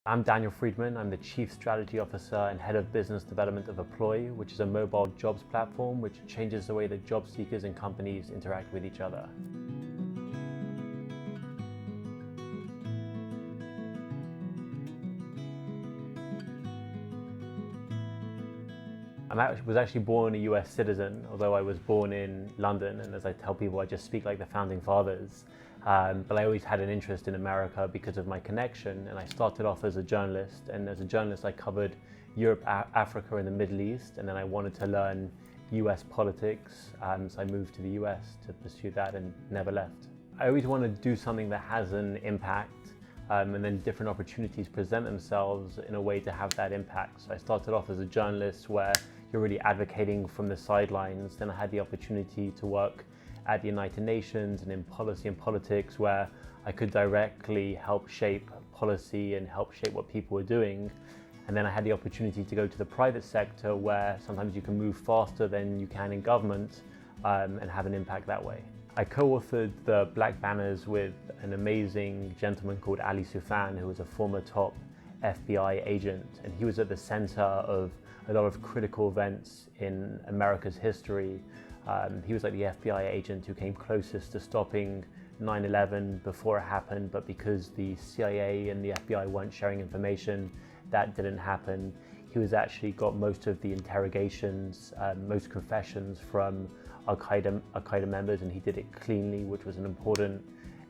I'm Daniel Freedman. I'm the Chief Strategy Officer and Head of Business Development of Apploi, which is a mobile jobs platform which changes the way that job seekers and companies interact with each other. Was actually born a US citizen, although I was born in London, and as I tell people, I just speak like the founding fathers. But I always had an interest in America because of my connection, and I started off as a journalist, and as a journalist I covered Europe, Africa and the Middle East, and then I wanted to learn US politics, so I moved to the US to pursue that and never left. I always want to do something that has an impact, and then different opportunities present themselves in a way to have that impact. So I started off as a journalist where you're really advocating from the sidelines. Then I had the opportunity to work at the United Nations and in policy and politics where I could directly help shape policy and help shape what people were doing. And then I had the opportunity to go to the private sector where sometimes you can move faster than you can in government and have an impact that way. I co-authored the Black Banners with an amazing gentleman called Ali Soufan, who was a former top FBI agent, and he was at the center of a lot of critical events in America's history. He was like the FBI agent who came closest to stopping 9/11 before it happened, but because the CIA and the FBI weren't sharing information, that didn't happen. He was actually got most of the interrogations, most confessions from Al-Qaeda members, and he did it cleanly, which was an important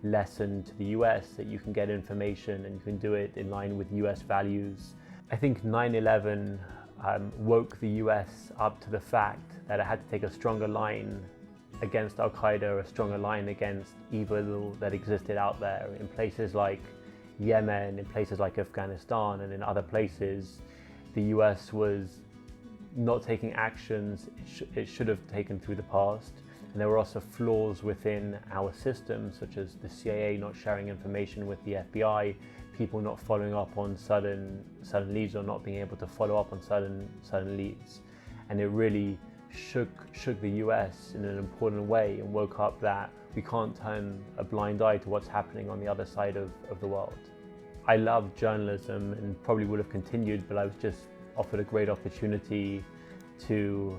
lesson to the US that you can get information and you can do it in line with US values. I think 9/11 woke the US up to the fact that it had to take a stronger line against Al-Qaeda, a stronger line against evil that existed out there in places like Yemen, in places like Afghanistan, and in other places. The US was not taking actions it should have taken through the past. And there were also flaws within our system, such as the CIA not sharing information with the FBI, people not following up on sudden leads or not being able to follow up on sudden leads. And it really shook the US in an important way and woke up that we can't turn a blind eye to what's happening on the other side of the world. I love journalism and probably would have continued, but I was just offered a great opportunity to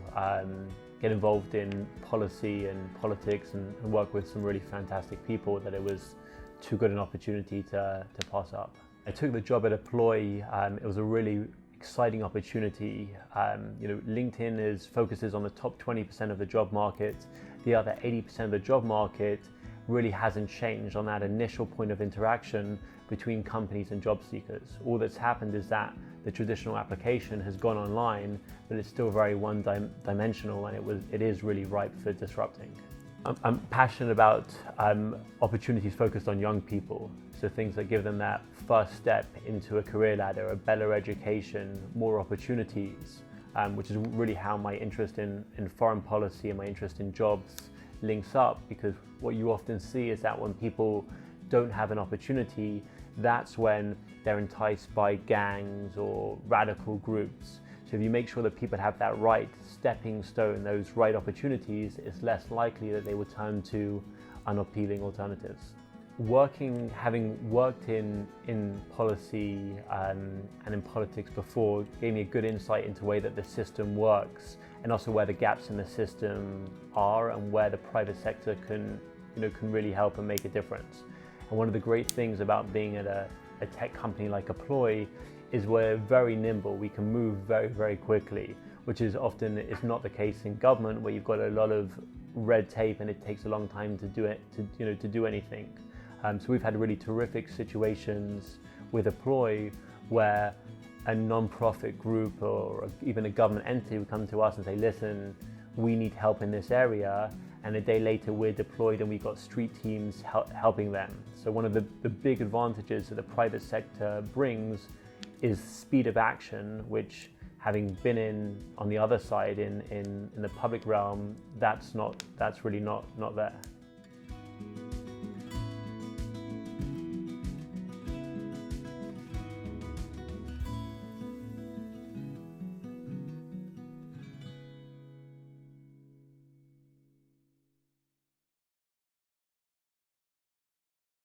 get involved in policy and politics and work with some really fantastic people that it was too good an opportunity to pass up. I took the job at Apploi. It was a really exciting opportunity. LinkedIn focuses on the top 20% of the job market. The other 80% of the job market really hasn't changed on that initial point of interaction between companies and job seekers. All that's happened is that the traditional application has gone online, but it's still very one-dimensional, and it is really ripe for disrupting. I'm passionate about opportunities focused on young people, so things that give them that first step into a career ladder, a better education, more opportunities, which is really how my interest in foreign policy and my interest in jobs links up, because what you often see is that when people don't have an opportunity, that's when they're enticed by gangs or radical groups. So if you make sure that people have that right stepping stone, those right opportunities, it's less likely that they will turn to unappealing alternatives. Having worked in policy and in politics before gave me a good insight into the way that the system works, and also where the gaps in the system are and where the private sector can really help and make a difference. And one of the great things about being at a tech company like Apploi is we're very nimble. We can move very, very quickly, which is often is not the case in government, where you've got a lot of red tape and it takes a long time to do anything. So we've had really terrific situations with Apploi where a non-profit group or even a government entity would come to us and say, listen, we need help in this area. And a day later we're deployed and we've got street teams helping them. So one of the big advantages that the private sector brings is speed of action, which, having been on the other side in the public realm, that's really not there.